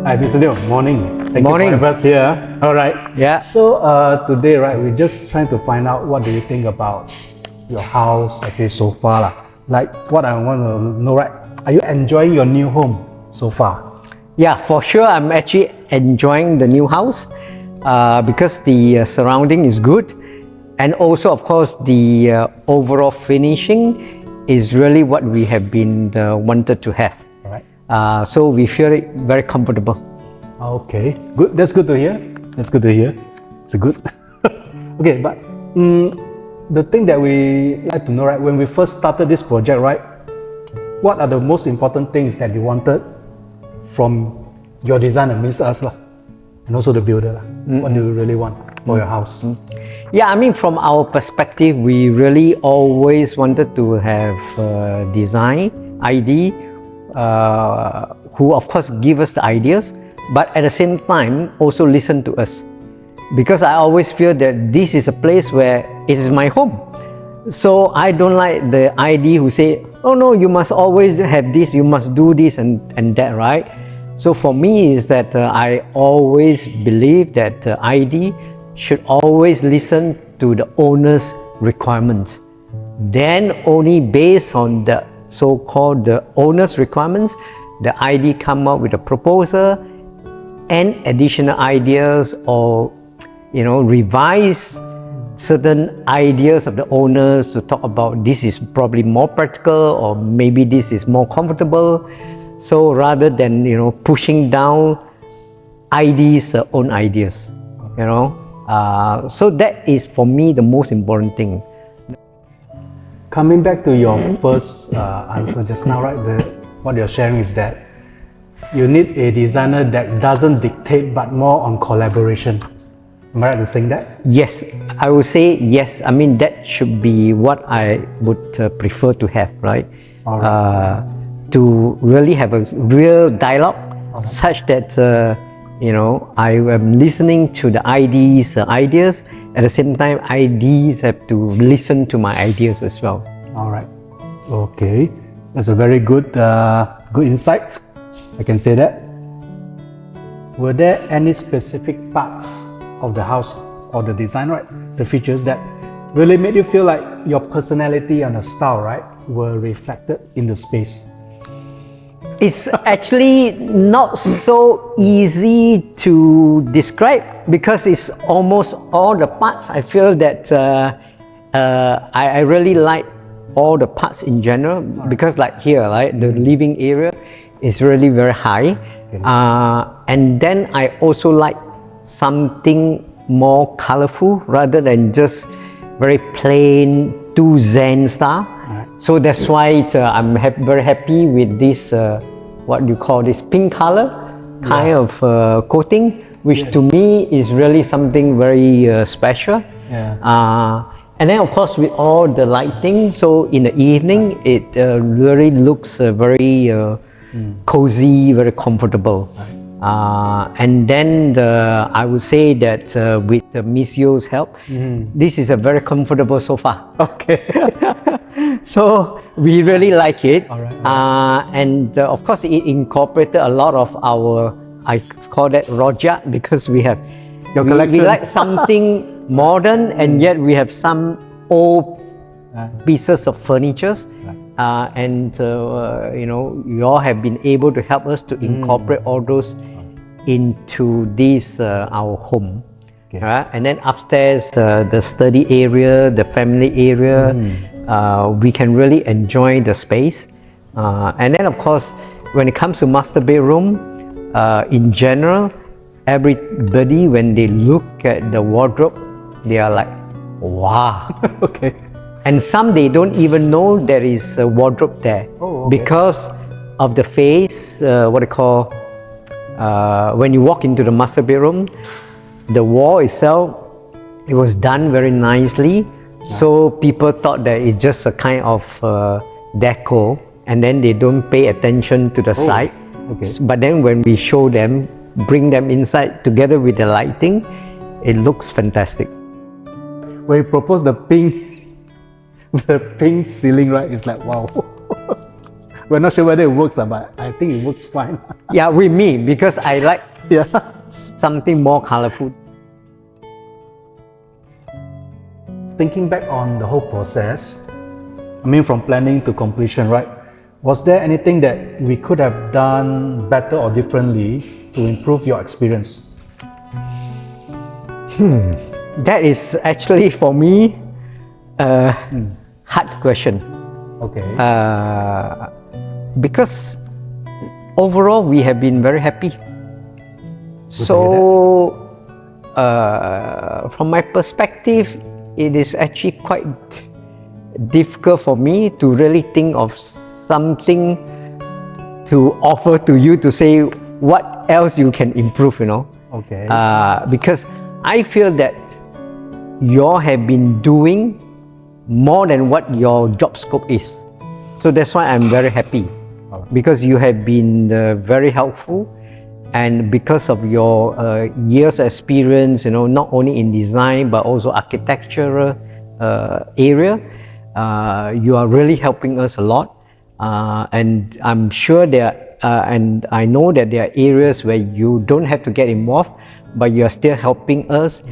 Hi, Mr. Neoh. Morning. Thank Morning. you for having us here. All right. Yeah. So today, right, we're just trying to find out what do you think about your house actually so far, lah. Like what I want to know, right? Are you enjoying your new home so far? Yeah, for sure. I'm actually enjoying the new house because the surrounding is good, and also, of course, the overall finishing is really what we have been wanted to have. All right. So we feel it very comfortable. Okay, good. That's good to hear. That's good to hear. It's good. Okay, but the thing that we like to know, right? When we first started this project, right? What are the most important things that you wanted from your designer, means us, lah, and also the builder, lah? What do you really want for your house? Yeah, I mean, from our perspective, we really always wanted to have design ID, who of course give us the ideas, but at the same time also listen to us, because I always feel that this is a place where it is my home. So I don't like the ID who say, oh no, you must always have this, you must do this and that, right? So for me is that I always believe that ID should always listen to the owner's requirements. Then only based on the so-called the owner's requirements, the ID come up with a proposal and additional ideas, or revise certain ideas of the owners to talk about this is probably more practical, or maybe this is more comfortable. So rather than pushing down ID's own ideas, so that is for me the most important thing. Coming back to your first answer just now, right? What you're sharing is that you need a designer that doesn't dictate but more on collaboration. Am I right in saying that? Yes, I would say yes. I mean, that should be what I would prefer to have, right? All right. To really have a real dialogue, such that I am listening to the ID's ideas. At the same time, IDs have to listen to my ideas as well. All right. Okay, that's a very good insight. I can say that. Were there any specific parts of the house or the design, right? The features that really made you feel like your personality and the style, right, were reflected in the space? It's actually not so easy to describe, because it's almost all the parts. I feel that I really like all the parts in general, because like here, right, the living area is really very high. Okay. And then I also like something more colorful rather than just very plain, too zen style. Right. So that's why I'm very happy with this, what you call this pink color kind of coating, which to me is really something very special. Yeah. And then of course with all the lighting, so in the evening it really looks very cozy, very comfortable. Right. And then I would say that with Miss Yo's help, this is a very comfortable sofa. Okay. So we really like it. All right. And of course it incorporated a lot of our, I call that rojak, because we have your collection. We like something modern, and yet we have some old pieces of furniture. And you all have been able to help us to incorporate all those into this our home. Okay. And then upstairs, the study area, the family area, we can really enjoy the space. And then of course, when it comes to master bedroom, in general, everybody, when they look at the wardrobe, they are like, wow. Okay. And some, they don't even know there is a wardrobe there. Oh, okay. Because of the face, what I call, when you walk into the master bedroom, the wall itself, it was done very nicely. Yeah. So people thought that it's just a kind of deco, and then they don't pay attention to the side. Okay. But then when we show them, bring them inside together with the lighting, it looks fantastic. When you propose the pink ceiling, right, it's like, wow. We're not sure whether it works, but I think it works fine. Yeah, with me, because I like Yeah. something more colorful. Thinking back on the whole process, I mean from planning to completion, right? Was there anything that we could have done better or differently to improve your experience? That is actually for me a hard question. Okay. Because overall we have been very happy. to So from my perspective, it is actually quite difficult for me to really think of something to offer to you to say what else you can improve, you know. Okay. Because I feel that you all have been doing more than what your job scope is. So that's why I'm very happy, because you have been very helpful, and because of your years of experience, you know, not only in design but also architectural area, you are really helping us a lot. And I'm sure there and I know that there are areas where you don't have to get involved, but you are still helping us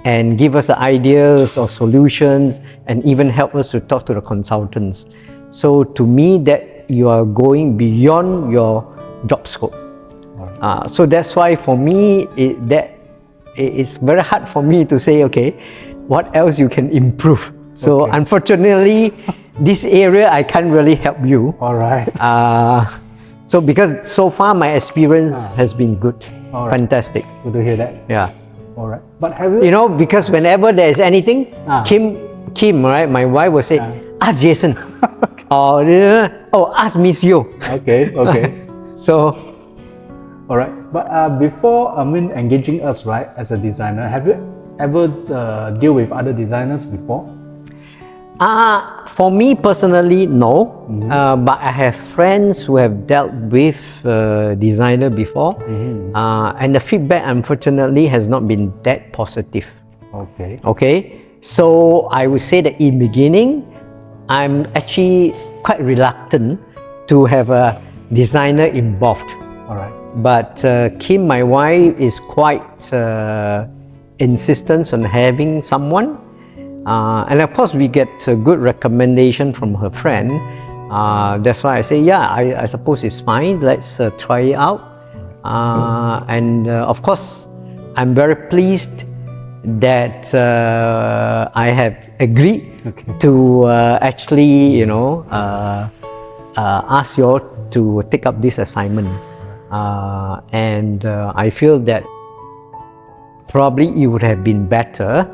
and give us the ideas or solutions, and even help us to talk to the consultants. So to me, that you are going beyond your job scope. So that's why for me, it's very hard for me to say, okay, what else you can improve. So unfortunately, this area I can't really help you. All right. So because so far my experience has been good, fantastic. Good to hear that. Yeah. All right. But have you? You know, because whenever there is anything, Khim, right, my wife will say, ask Jason, or ask Miss Yo. Okay. Okay. So. All right. But before engaging us, right, as a designer, have you ever deal with other designers before? For me personally, no. But I have friends who have dealt with designer before, and the feedback unfortunately has not been that positive. Okay. Okay. So I would say that in beginning, I'm actually quite reluctant to have a designer involved. All right. But Khim, my wife, is quite insistent on having someone. And of course, we get a good recommendation from her friend. That's why I say, yeah, I suppose it's fine. Let's try it out. And of course, I'm very pleased that I have agreed to actually, you know, ask you all to take up this assignment. And I feel that probably it would have been better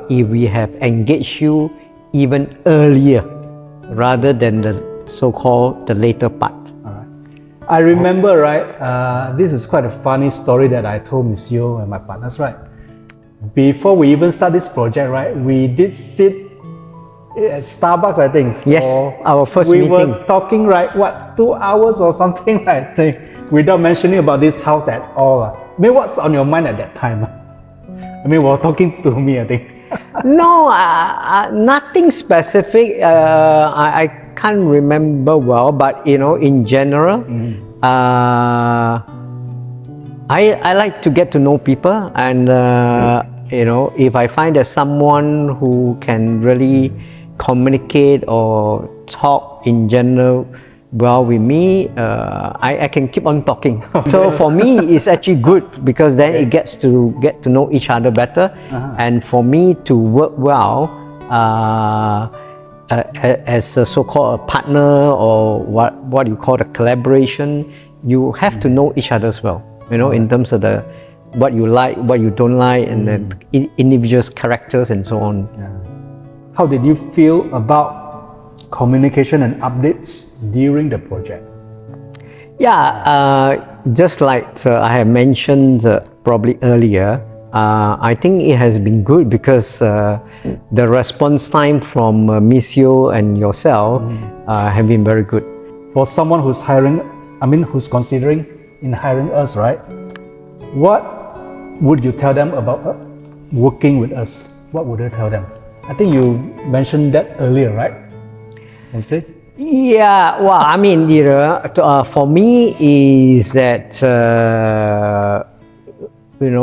if we have engaged you even earlier rather than the so-called the later part. All right. I remember, right, this is quite a funny story that I told Miss Yo and my partners, right? Before we even start this project, right, we did sit at Starbucks, I think. Yes, our first meeting. We were talking, right, 2 hours or something, I think, without mentioning about this house at all. I mean, what's on your mind at that time? I mean, we were talking to me, I think. No, nothing specific. I can't remember well, but you know, in general, I like to get to know people, and you know, if I find that someone who can really communicate or talk in general well with me, I can keep on talking. So for me, it's actually good, because then it gets to get to know each other better, and for me to work well as a so-called a partner, or what you call the collaboration, you have to know each other as well. You know, in terms of the what you like, what you don't like, and then individuals' characters and so on. How did you feel about communication and updates during the project? Yeah, just like I have mentioned probably earlier, I think it has been good, because the response time from Miss Yo and yourself have been very good. For someone who's hiring, who's considering in hiring us, right? What would you tell them about working with us? What would you tell them? I think you mentioned that earlier, right? I see. Yeah, well, I mean, for me is that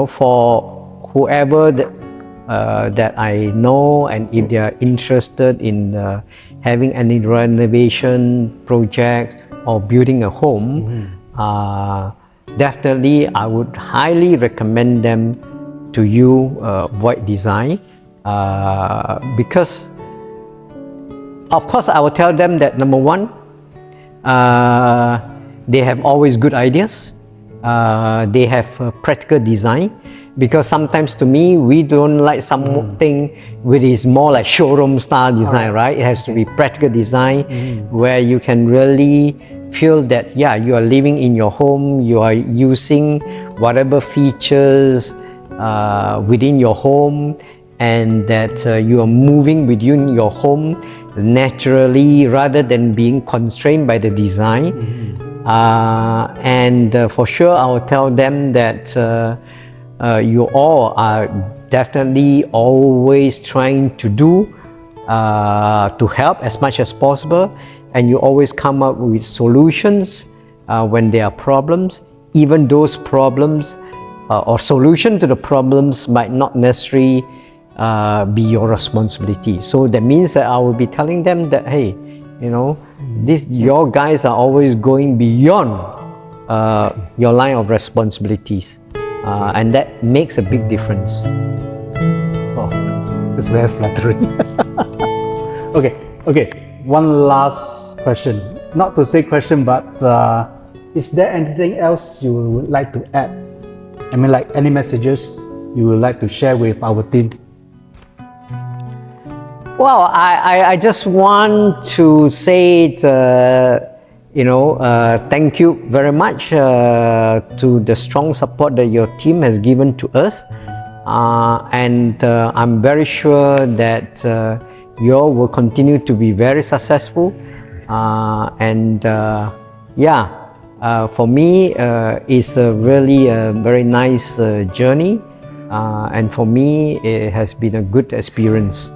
for whoever that I know, and if they are interested in having any renovation project or building a home, definitely I would highly recommend them to you Void Design, because of course I will tell them that number one, they have always good ideas, they have practical design, because sometimes to me we don't like something which is more like showroom style design, right? It has to be practical design where you can really feel that you are living in your home, you are using whatever features within your home, and that you are moving within your home naturally rather than being constrained by the design. And for sure I will tell them that you all are definitely always trying to do to help as much as possible, and you always come up with solutions when there are problems, even those problems or solution to the problems might not necessarily be your responsibility. So that means that I will be telling them that, hey, your guys are always going beyond your line of responsibilities, and that makes a big difference. Oh, it's very flattering. Okay. One last question. Not to say question, but is there anything else you would like to add? I mean, like any messages you would like to share with our team? Well, I just want to say, thank you very much to the strong support that your team has given to us. And I'm very sure that you all will continue to be very successful. For me, it's really a very nice journey. And for me, it has been a good experience.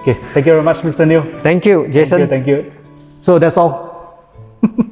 Okay, thank you very much, Mr. Neoh. Thank you, Jason. Thank you. So that's all.